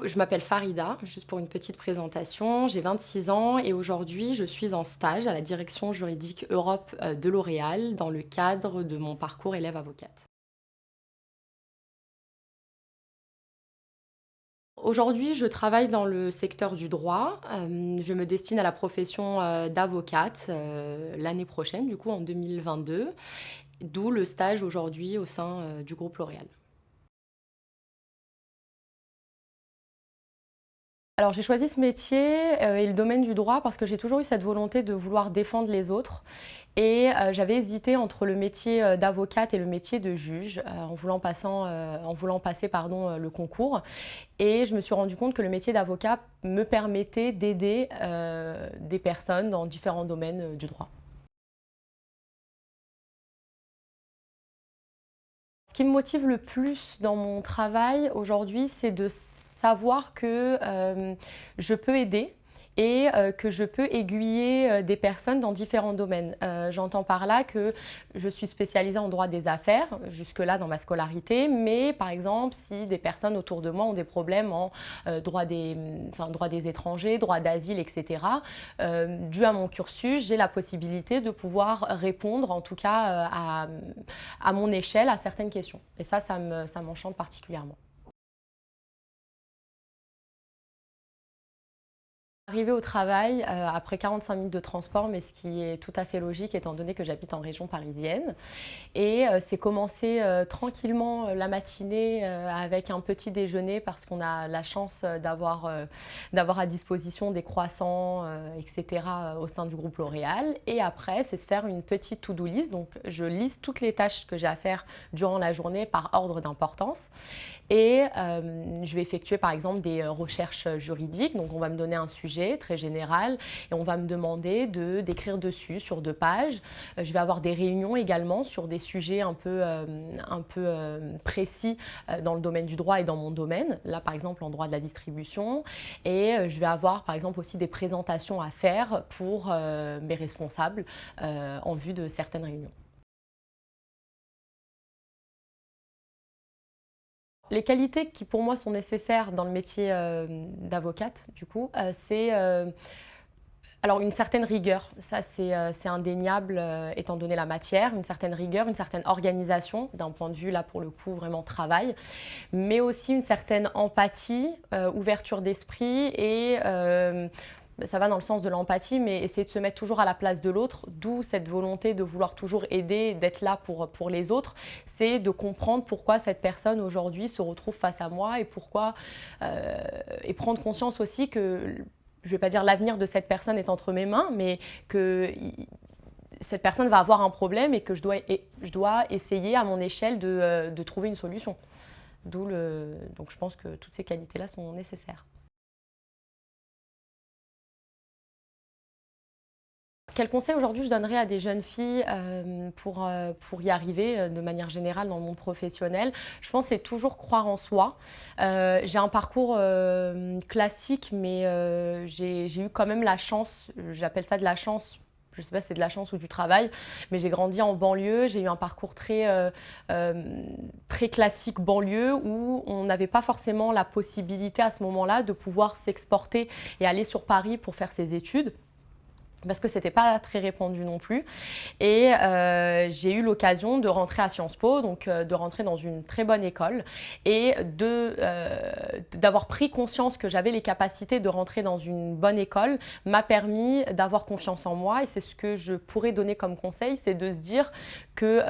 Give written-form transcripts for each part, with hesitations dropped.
Je m'appelle Farida, juste pour une petite présentation, j'ai 26 ans et aujourd'hui je suis en stage à la direction juridique Europe de L'Oréal dans le cadre de mon parcours élève avocate. Aujourd'hui, je travaille dans le secteur du droit. Je me destine à la profession d'avocate l'année prochaine, du coup en 2022, d'où le stage aujourd'hui au sein du groupe L'Oréal. Alors j'ai choisi ce métier et le domaine du droit parce que j'ai toujours eu cette volonté de vouloir défendre les autres et j'avais hésité entre le métier d'avocate et le métier de juge en voulant passer le concours et je me suis rendu compte que le métier d'avocat me permettait d'aider des personnes dans différents domaines du droit. Ce qui me motive le plus dans mon travail aujourd'hui, c'est de savoir que je peux aider et que je peux aiguiller des personnes dans différents domaines. J'entends par là que je suis spécialisée en droit des affaires, jusque-là dans ma scolarité, mais par exemple, si des personnes autour de moi ont des problèmes en droit des étrangers, droit d'asile, etc., dû à mon cursus, j'ai la possibilité de pouvoir répondre, en tout cas à mon échelle, à certaines questions. Et ça m'enchante particulièrement. Arrivée au travail après 45 minutes de transport, mais ce qui est tout à fait logique étant donné que j'habite en région parisienne. Et c'est commencer tranquillement la matinée avec un petit déjeuner parce qu'on a la chance d'avoir à disposition des croissants, etc. au sein du groupe L'Oréal. Et après, c'est se faire une petite to-do list. Donc, je liste toutes les tâches que j'ai à faire durant la journée par ordre d'importance. Et je vais effectuer par exemple des recherches juridiques. Donc, on va me donner un sujet très général et on va me demander d'écrire dessus sur 2 pages. Je vais avoir des réunions également sur des sujets un peu précis dans le domaine du droit et dans mon domaine, là par exemple en droit de la distribution. Et je vais avoir par exemple aussi des présentations à faire pour mes responsables en vue de certaines réunions. Les qualités qui pour moi sont nécessaires dans le métier d'avocate, du coup, c'est alors une certaine rigueur, ça c'est indéniable étant donné la matière, une certaine rigueur, une certaine organisation d'un point de vue là pour le coup vraiment travail, mais aussi une certaine empathie, ouverture d'esprit et ça va dans le sens de l'empathie, mais essayer de se mettre toujours à la place de l'autre, d'où cette volonté de vouloir toujours aider, d'être là pour les autres. C'est de comprendre pourquoi cette personne aujourd'hui se retrouve face à moi et pourquoi, et prendre conscience aussi que, je ne vais pas dire l'avenir de cette personne est entre mes mains, mais que cette personne va avoir un problème et que je dois essayer à mon échelle de trouver une solution. Donc je pense que toutes ces qualités-là sont nécessaires. Quel conseil aujourd'hui je donnerais à des jeunes filles pour y arriver de manière générale dans le monde professionnel? Je pense que c'est toujours croire en soi. J'ai un parcours classique, mais j'ai eu quand même la chance, j'appelle ça de la chance. Je ne sais pas si c'est de la chance ou du travail, mais j'ai grandi en banlieue, j'ai eu un parcours très classique banlieue où on n'avait pas forcément la possibilité à ce moment-là de pouvoir s'exporter et aller sur Paris pour faire ses études, parce que c'était pas très répandu non plus. Et j'ai eu l'occasion de rentrer à Sciences Po, donc de rentrer dans une très bonne école et d'avoir pris conscience que j'avais les capacités de rentrer dans une bonne école m'a permis d'avoir confiance en moi. Et c'est ce que je pourrais donner comme conseil, c'est de se dire que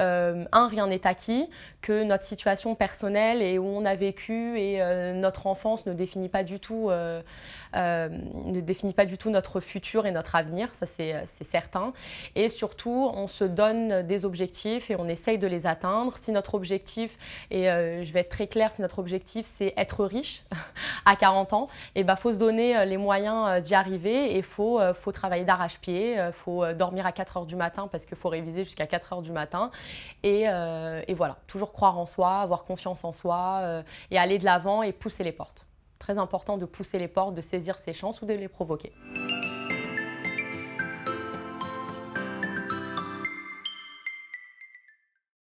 rien n'est acquis, que notre situation personnelle et où on a vécu et notre enfance ne définit pas du tout notre futur et notre avenir, ça c'est certain. Et surtout, on se donne des objectifs et on essaye de les atteindre. Si notre objectif, et je vais être très claire, si notre objectif c'est être riche à 40 ans, et ben, faut se donner les moyens d'y arriver et faut travailler d'arrache-pied, faut dormir à 4 heures du matin parce qu'il faut réviser jusqu'à 4 heures du matin. Et voilà, toujours croire en soi, avoir confiance en soi et aller de l'avant et pousser les portes. Très important de pousser les portes, de saisir ses chances ou de les provoquer.